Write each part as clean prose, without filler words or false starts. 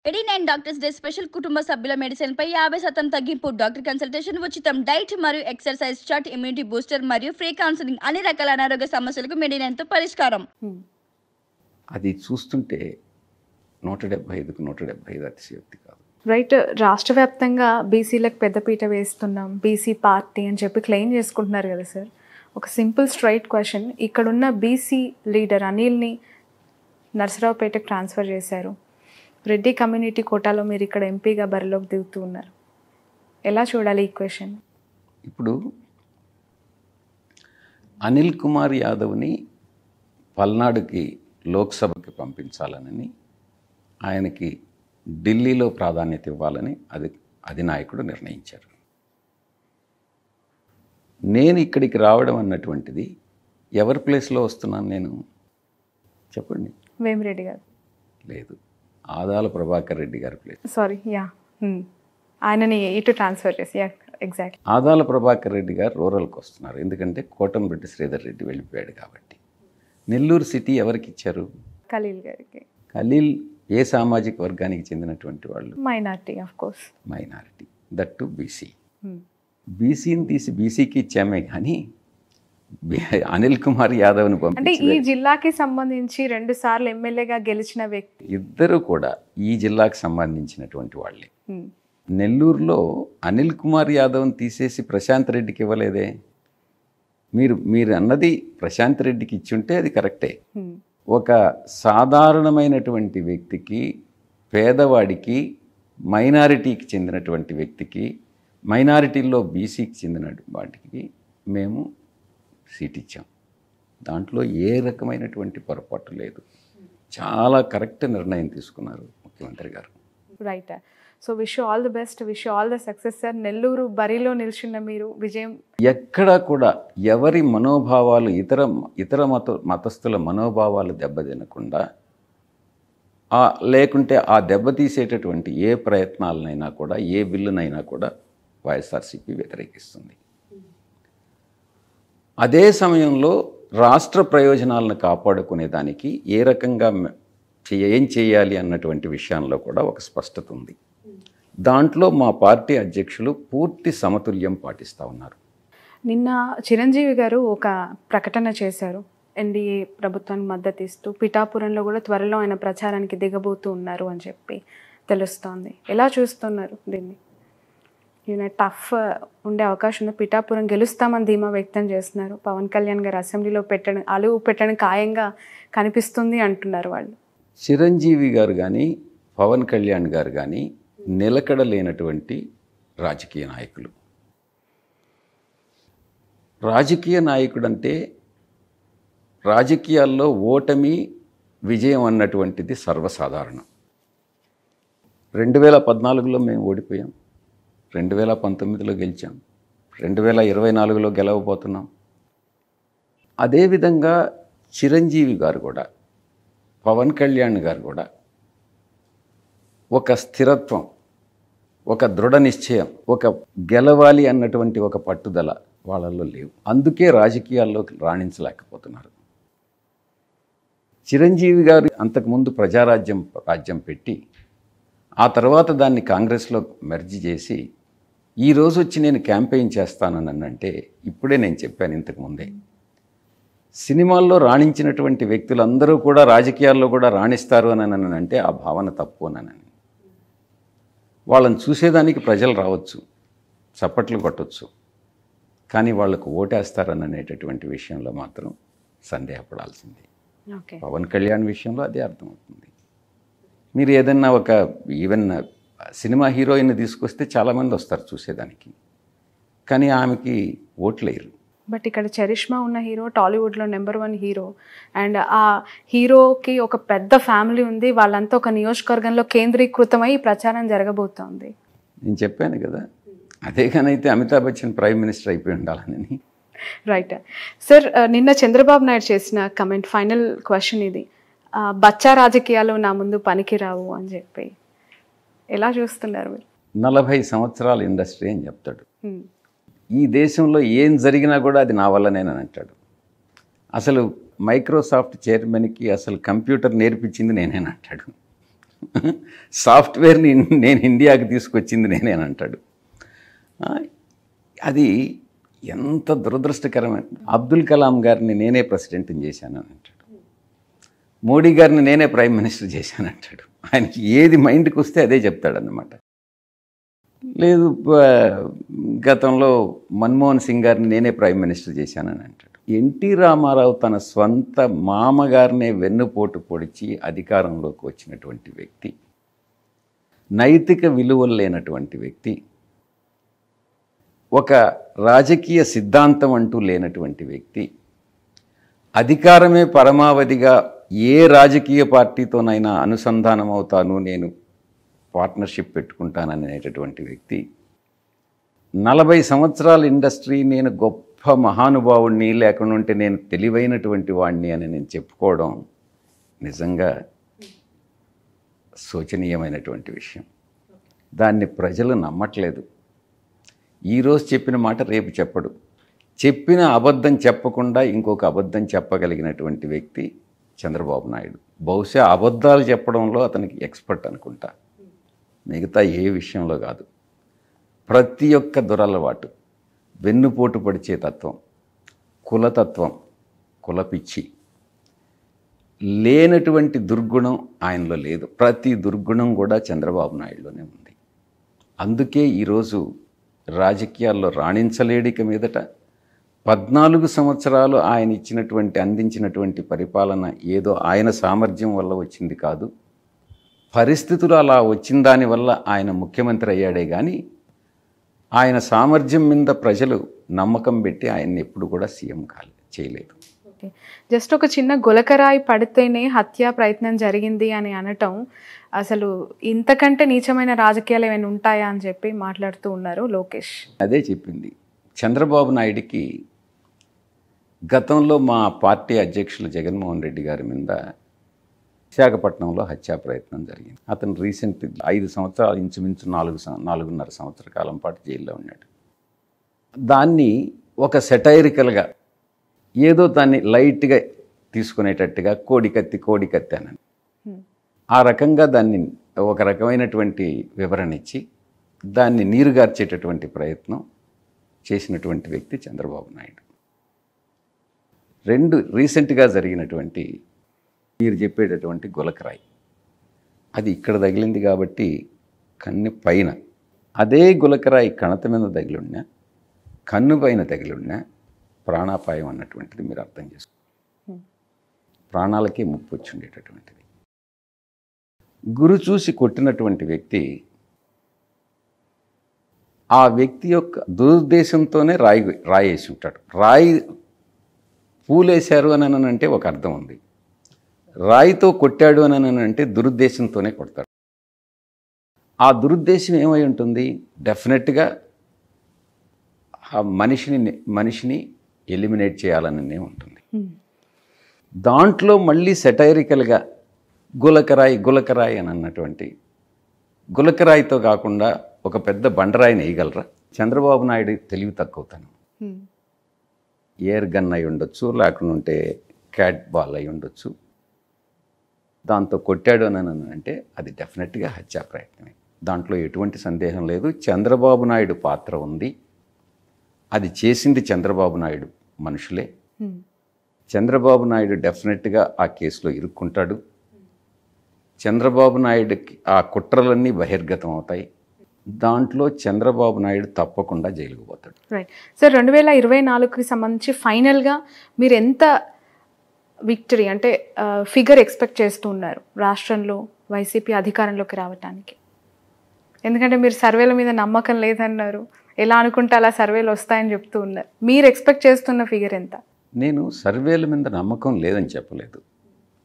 89 doctors day special కుటుంబ సభ్యుల medicine పై 50% తగ్గింపు. డాక్టర్ కన్సల్టేషన్ ఉచితం. డైట్ మరియు ఎక్సర్సైజ్ చార్ట్, ఇమ్యూనిటీ బూస్టర్ మరియు ఫ్రీ కౌన్సిలింగ్. అన్ని రకాల అనారోగ్య సమస్యలకు 89 తో పరిష్కారం. అది చూస్తుంటే 175కు 175 అతిశయోక్తి కాదు. రైట్. రాష్ట్ర వ్యాప్తంగా బీసీలకు పెద్దపీట వేస్తున్నాం, బీసీ పార్టీ అని చెప్పి క్లెయిమ్ చేసుకుంటున్నారు కదా సార్. ఒక సింపుల్ స్ట్రైట్ క్వశ్చన్, ఇక్కడున్న బీసీ లీడర్ అనిల్ని నర్సరావుపేటకు ట్రాన్స్ఫర్ చేశారు. రెడ్డి కమ్యూనిటీ కోటాలో మీరు ఇక్కడ ఎంపీగా బరిలోకి దిగుతూ ఉన్నారు. ఎలా చూడాలి ఈ క్వశ్చన్? ఇప్పుడు అనిల్ కుమార్ యాదవ్ని పల్నాడుకి లోక్సభకి పంపించాలని, ఆయనకి ఢిల్లీలో ప్రాధాన్యత ఇవ్వాలని అధినాయకుడు నిర్ణయించారు. నేను ఇక్కడికి రావడం అన్నటువంటిది ఎవరి ప్లేస్లో వస్తున్నాను నేను చెప్పండి? వేమిరెడ్డి గారు లేదు, ఆదాల ప్రభాకర్ రెడ్డి గారి ప్లేస్. సారీ, యా, ఆయనని ఇటు ట్రాన్స్ఫర్ చేసి, యా ఎగ్జాక్ట్లీ. ఆదాల ప్రభాకర్ రెడ్డి గారు రూరల్కి వస్తున్నారు, ఎందుకంటే కోటంరెడ్డి శ్రీధర్ రెడ్డి వెళ్ళిపోయాడు కాబట్టి. నెల్లూరు సిటీ ఎవరికి ఇచ్చారు? ఖలీల్ గారికి. ఖలీల్ ఏ సామాజిక వర్గానికి చెందినటువంటి వాళ్ళు? Minority, of course. Minority, that to BC. బీసీని తీసి బీసీకి ఇచ్చామే కానీ అనిల్ కుమార్ యాదవ్ని అంటే పంపించి, ఈ జిల్లాకి సంబంధించి 2 సార్లు ఎమ్మెల్యేగా గెలిచిన వ్యక్తి. ఇద్దరు కూడా ఈ జిల్లాకు సంబంధించినటువంటి వాళ్ళే. నెల్లూరులో అనిల్ కుమార్ యాదవ్ని తీసేసి ప్రశాంత్ రెడ్డికి ఇవ్వలేదే. మీరు అన్నది ప్రశాంత్ రెడ్డికి ఇచ్చుంటే అది కరెక్టే. ఒక సాధారణమైనటువంటి వ్యక్తికి, పేదవాడికి, మైనారిటీకి చెందినటువంటి వ్యక్తికి, మైనారిటీల్లో బీసీకి చెందిన వాటికి మేము సీట్ ఇచ్చాం. దాంట్లో ఏ రకమైనటువంటి పొరపాటు లేదు. చాలా కరెక్ట్ నిర్ణయం తీసుకున్నారు ముఖ్యమంత్రి గారు. Right. So wish you all the best, wish you all the success sir. Nellore బరిలో నిల్చున్న మీరు విజయం. ఎక్కడా కూడా ఎవరి మనోభావాలు, ఇతర మతస్థుల మనోభావాలు దెబ్బతినకుండా, లేకుంటే ఆ దెబ్బతీసేటటువంటి ఏ ప్రయత్నాలనైనా కూడా, ఏ బిల్లునైనా కూడా వైఎస్ఆర్సీపీ వ్యతిరేకిస్తుంది. అదే సమయంలో రాష్ట్ర ప్రయోజనాలను కాపాడుకునేదానికి ఏ రకంగా ఏం చేయాలి అన్నటువంటి విషయంలో కూడా ఒక స్పష్టత ఉంది. దాంట్లో మా పార్టీ అధ్యక్షులు పూర్తి సమతుల్యం పాటిస్తూ ఉన్నారు. నిన్న చిరంజీవి గారు ఒక ప్రకటన చేశారు, ఎన్డీఏ ప్రభుత్వానికి మద్దతు ఇస్తూ. పిఠాపురంలో కూడా త్వరలో ఆయన ప్రచారానికి దిగబోతూ ఉన్నారు అని చెప్పి తెలుస్తోంది. ఎలా చూస్తున్నారు దీన్ని? టఫ్ ఉండే అవకాశం ఉంది. పిఠాపురం గెలుస్తామని ధీమా వ్యక్తం చేస్తున్నారు. పవన్ కళ్యాణ్ గారు అసెంబ్లీలో అలువు పెట్టడం ఖాయంగా కనిపిస్తుంది అంటున్నారు వాళ్ళు. చిరంజీవి గారు కానీ, పవన్ కళ్యాణ్ గారు కానీ నిలకడ లేనటువంటి రాజకీయ నాయకులు. రాజకీయ నాయకుడు అంటే రాజకీయాల్లో ఓటమి విజయం అన్నటువంటిది సర్వసాధారణం. 2014లో మేము ఓడిపోయాం, 2019లో గెలిచాం, 2024లో గెలవబోతున్నాం. అదేవిధంగా చిరంజీవి గారు కూడా, పవన్ కళ్యాణ్ గారు కూడా ఒక స్థిరత్వం, ఒక దృఢ నిశ్చయం, ఒక గెలవాలి అన్నటువంటి ఒక పట్టుదల వాళ్ళల్లో లేవు. అందుకే రాజకీయాల్లోకి రాణించలేకపోతున్నారు. చిరంజీవి గారు అంతకుముందు రాజ్యం పెట్టి, ఆ తర్వాత దాన్ని కాంగ్రెస్లో మెర్జ్ చేసి, ఈరోజు వచ్చి నేను క్యాంపెయిన్ చేస్తానని అంటే, ఇప్పుడే నేను చెప్పాను ఇంతకుముందే, సినిమాల్లో రాణించినటువంటి వ్యక్తులందరూ కూడా రాజకీయాల్లో కూడా రాణిస్తారు అని అంటే ఆ భావన తప్పు అని. వాళ్ళని చూసేదానికి ప్రజలు రావచ్చు, చప్పట్లు కొట్టవచ్చు, కానీ వాళ్లకు ఓటేస్తారని అనేటటువంటి విషయంలో మాత్రం సందేహపడాల్సిందే. పవన్ కళ్యాణ్ విషయంలో అదే అర్థమవుతుంది. మీరు ఏదన్నా ఈవెన్ సినిమా హీరోయిన్ తీసుకొస్తే చాలామంది వస్తారు చూసేదానికి, కానీ ఆమెకి ఓట్లేరు. బట్ ఇక్కడ చరిష్మా ఉన్న హీరో టాలీవుడ్లో నెంబర్ 1 హీరో, అండ్ ఆ హీరోకి ఒక పెద్ద ఫ్యామిలీ ఉంది. వాళ్ళంతా ఒక నియోజకవర్గంలో కేంద్రీకృతమై ప్రచారం జరగబోతోంది. నేను చెప్పాను కదా, అదే కానైతే అమితాబ్ బచ్చన్ ప్రైమ్ మినిస్టర్ అయిపోయి ఉండాలని. Right sir. నిన్న చంద్రబాబు నాయుడు చేసిన కమెంట్, ఫైనల్ క్వశ్చన్ ఇది, బచ్చా రాజకీయాలు నా ముందు పనికిరావు అని చెప్పి ఎలా చూస్తున్నారు మీరు? 40 సంవత్సరాల ఇండస్ట్రీ అని చెప్తాడు. ఈ దేశంలో ఏం జరిగినా కూడా అది నా వల్లనేనని అంటాడు. అసలు మైక్రోసాఫ్ట్ చైర్మన్కి అసలు కంప్యూటర్ నేర్పించింది నేనేనంటాడు. సాఫ్ట్వేర్ని నేను ఇండియాకి తీసుకొచ్చింది నేనేనంటాడు. అది ఎంత దురదృష్టకరమైన. అబ్దుల్ కలాం గారిని నేనే ప్రెసిడెంట్ని చేశానని అంటాడు. మోడీ గారిని నేనే ప్రైమ్ మినిస్టర్ చేశానంటాడు. ఆయనకి ఏది మైండ్కి వస్తే అదే చెప్తాడన్నమాట. లేదు, గతంలో మన్మోహన్ సింగ్ గారిని నేనే ప్రైమ్ మినిస్టర్ చేశానని అంటాడు. ఎన్టీ రామారావు తన స్వంత మామగారినే వెన్నుపోటు పొడిచి అధికారంలోకి వచ్చినటువంటి వ్యక్తి, నైతిక విలువలు లేనటువంటి వ్యక్తి, ఒక రాజకీయ సిద్ధాంతం అంటూ లేనటువంటి వ్యక్తి, అధికారమే పరమావధిగా ఏ రాజకీయ పార్టీతోనైనా అనుసంధానం అవుతాను, నేను పార్ట్నర్షిప్ పెట్టుకుంటాననేటటువంటి వ్యక్తి, 40 సంవత్సరాల ఇండస్ట్రీ, నేను గొప్ప మహానుభావుడిని, లేకుంటే నేను తెలివైనటువంటి వాడిని అని నేను చెప్పుకోవడం నిజంగా శోచనీయమైనటువంటి విషయం. దాన్ని ప్రజలు నమ్మట్లేదు. ఈరోజు చెప్పిన మాట రేపు చెప్పడు. చెప్పిన అబద్ధం చెప్పకుండా ఇంకొక అబద్ధం చెప్పగలిగినటువంటి వ్యక్తి చంద్రబాబు నాయుడు. బహుశా అబద్ధాలు చెప్పడంలో అతనికి ఎక్స్పర్ట్ అనుకుంటా, మిగతా ఏ విషయంలో కాదు. ప్రతి ఒక్క దురలవాటు, వెన్నుపోటు పడిచే తత్వం, కులతత్వం, కులపిచ్చి, లేనటువంటి దుర్గుణం ఆయనలో లేదు. ప్రతి దుర్గుణం కూడా చంద్రబాబు నాయుడులోనే ఉంది. అందుకే ఈరోజు రాజకీయాల్లో రాణించలేడిక మీదట 14 సంవత్సరాలు ఆయన అందించినటువంటి పరిపాలన ఏదో ఆయన సామర్థ్యం వల్ల వచ్చింది కాదు, పరిస్థితులు అలా వచ్చిన దానివల్ల ఆయన ముఖ్యమంత్రి అయ్యాడే కానీ ఆయన సామర్థ్యం మీద ప్రజలు నమ్మకం పెట్టి ఆయన్ని ఎప్పుడు కూడా సీఎం చేయలేదు. జస్ట్ ఒక చిన్న గులకరాయి పడితేనే హత్యా ప్రయత్నం జరిగింది అని అనటం, అసలు ఇంతకంటే నీచమైన రాజకీయాలు ఏమైనా ఉంటాయా అని చెప్పి మాట్లాడుతూ ఉన్నారు లోకేష్. అదే చెప్పింది. చంద్రబాబు నాయుడికి గతంలో మా పార్టీ అధ్యక్షులు జగన్మోహన్ రెడ్డి గారి మీద విశాఖపట్నంలో హత్యా ప్రయత్నం జరిగింది. అతను రీసెంట్ 5 సంవత్సరాలు, ఇంచుమించు 4.5 సంవత్సర కాలం పాటు జైల్లో ఉన్నాడు. దాన్ని ఒక సెటైరికల్గా ఏదో దాన్ని లైట్గా తీసుకునేటట్టుగా కోడికత్తి అని ఆ రకంగా దాన్ని ఒక రకమైనటువంటి వివరణ ఇచ్చి దాన్ని నీరుగార్చేటటువంటి ప్రయత్నం చేసినటువంటి వ్యక్తి చంద్రబాబు నాయుడు. 2 రీసెంట్గా జరిగినటువంటి మీరు చెప్పేటటువంటి గులకరాయి, అది ఇక్కడ తగిలింది కాబట్టి కన్ను పైన, అదే గులకరాయి కణత మీద తగిలిన్నా, కన్ను పైన తగిలిన్నా ప్రాణాపాయం అన్నటువంటిది మీరు అర్థం చేసుకోండి. ప్రాణాలకే ముప్పు వచ్చి ఉండేటటువంటిది. గురి చూసి కొట్టినటువంటి వ్యక్తి, ఆ వ్యక్తి యొక్క దురుద్దేశంతోనే రాయేసి ఉంటాడు. రాయి పూలేశారు అని అంటే ఒక అర్థం ఉంది, రాయితో కొట్టాడు అని అంటే దురుద్దేశంతోనే కొడతాడు. ఆ దురుద్దేశం ఏమై ఉంటుంది? డెఫినెట్గా ఆ మనిషిని ఎలిమినేట్ చేయాలనే ఉంటుంది. దాంట్లో మళ్ళీ సెటైరికల్గా గులకరాయి అని అన్నటువంటి, గులకరాయితో కాకుండా ఒక పెద్ద బండరాయిని వేయగలరా? చంద్రబాబు నాయుడు తెలివి తక్కువతనం. ఎయిర్ గన్ అయి ఉండొచ్చు, లేకుంటే క్యాట్ బాల్ అయి ఉండొచ్చు. దాంతో కొట్టాడు అని అంటే అది డెఫినెట్గా హత్యా ప్రయత్నమే. దాంట్లో ఎటువంటి సందేహం లేదు. చంద్రబాబు నాయుడు పాత్ర ఉంది. అది చేసింది చంద్రబాబు నాయుడు మనుషులే. చంద్రబాబు నాయుడు డెఫినెట్గా ఆ కేసులో ఇరుక్కుంటాడు. చంద్రబాబు నాయుడుకి ఆ కుట్రలన్నీ బహిర్గతం అవుతాయి. దాంట్లో చంద్రబాబు నాయుడు తప్పకుండా జైలుకు పోతాడు. రైట్ సార్, 2024కి సంబంధించి ఫైనల్గా మీరు ఎంత విక్టరీ అంటే ఫిగర్ ఎక్స్పెక్ట్ చేస్తూ ఉన్నారు రాష్ట్రంలో వైసీపీ అధికారంలోకి రావటానికి? ఎందుకంటే మీరు సర్వేల మీద నమ్మకం లేదన్నారు, ఎలా అనుకుంటే అలా సర్వేలు వస్తాయని చెప్తూ ఉన్నారు. మీరు ఎక్స్పెక్ట్ చేస్తున్న ఫిగర్ ఎంత? నేను సర్వేల మీద నమ్మకం లేదని చెప్పలేదు.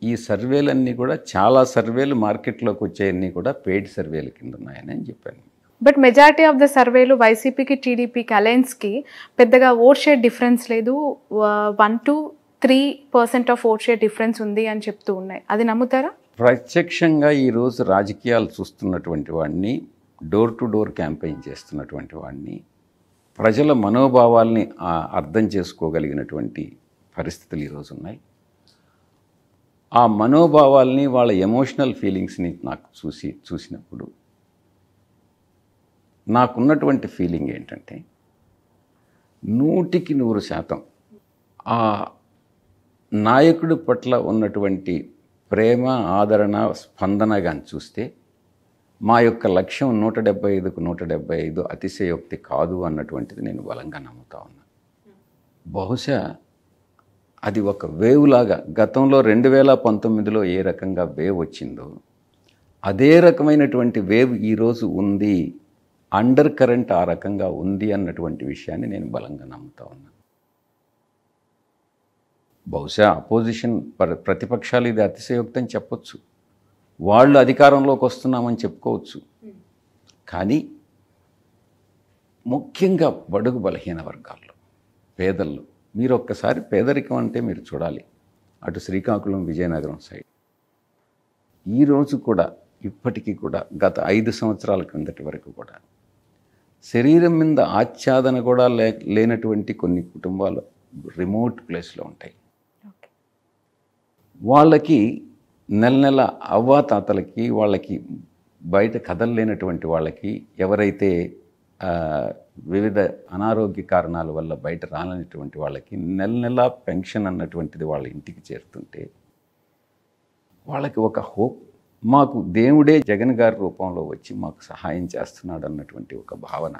ఈ సర్వేలన్నీ కూడా, చాలా సర్వేలు మార్కెట్లోకి వచ్చేవన్నీ కూడా పెయిడ్ సర్వేల కింద ఉన్నాయని చెప్పాను. బట్ మెజారిటీ ఆఫ్ ద సర్వేలు వైసీపీకి టీడీపీకి అలయన్స్కి పెద్దగా ఓట్ షేర్ డిఫరెన్స్ లేదు, 1 to 3% of vote share difference ఉంది అని చెప్తూ ఉన్నాయి. అది నమ్ముతారా? ప్రత్యక్షంగా ఈరోజు రాజకీయాలు చూస్తున్నటువంటి వాడిని, డోర్ టు డోర్ క్యాంపెయిన్ చేస్తున్నటువంటి వాడిని, ప్రజల మనోభావాల్ని అర్థం చేసుకోగలిగినటువంటి పరిస్థితులు ఈరోజు ఉన్నాయి. ఆ మనోభావాల్ని, వాళ్ళ ఎమోషనల్ ఫీలింగ్స్ని నాకు చూసినప్పుడు నాకున్నటువంటి ఫీలింగ్ ఏంటంటే 100% ఆ నాయకుడి పట్ల ఉన్నటువంటి ప్రేమ, ఆదరణ, స్పందన గాని చూస్తే మా యొక్క లక్ష్యం 175కు 175 అతిశయోక్తి కాదు అన్నటువంటిది నేను బలంగా నమ్ముతా ఉన్నా. బహుశా అది ఒక వేవ్ లాగా గతంలో 2019లో ఏ రకంగా వేవ్ వచ్చిందో అదే రకమైనటువంటి వేవ్ ఈరోజు ఉంది, అండర్ కరెంట్ ఆ రకంగా ఉంది అన్నటువంటి విషయాన్ని నేను బలంగా నమ్ముతా ఉన్నా. బహుశా అపోజిషన్ ప్రతిపక్షాలు ఇది అతిశయోక్తి అని చెప్పొచ్చు, వాళ్ళు అధికారంలోకి వస్తున్నామని చెప్పుకోవచ్చు. కానీ ముఖ్యంగా బడుగు బలహీన వర్గాల్లో, పేదల్లో, మీరు ఒక్కసారి పేదరికం అంటే మీరు చూడాలి. అటు శ్రీకాకుళం, విజయనగరం సైడ్ ఈరోజు కూడా, ఇప్పటికీ కూడా, గత 5 సంవత్సరాల క్రిందటి వరకు కూడా శరీరం మీద ఆచ్ఛాదన కూడా లేనటువంటి కొన్ని కుటుంబాలు రిమోట్ ప్లేస్లో ఉంటాయి. వాళ్ళకి నెల అవ్వాతాతలకి, వాళ్ళకి బయట కదలలేనటువంటి వాళ్ళకి, ఎవరైతే వివిధ అనారోగ్య కారణాల వల్ల బయట రానటువంటి వాళ్ళకి నెల పెన్షన్ అన్నటువంటిది వాళ్ళ ఇంటికి చేరుతుంటే వాళ్ళకి ఒక హోప్, మాకు దేవుడే జగన్ గారి రూపంలో వచ్చి మాకు సహాయం చేస్తున్నాడు అన్నటువంటి ఒక భావన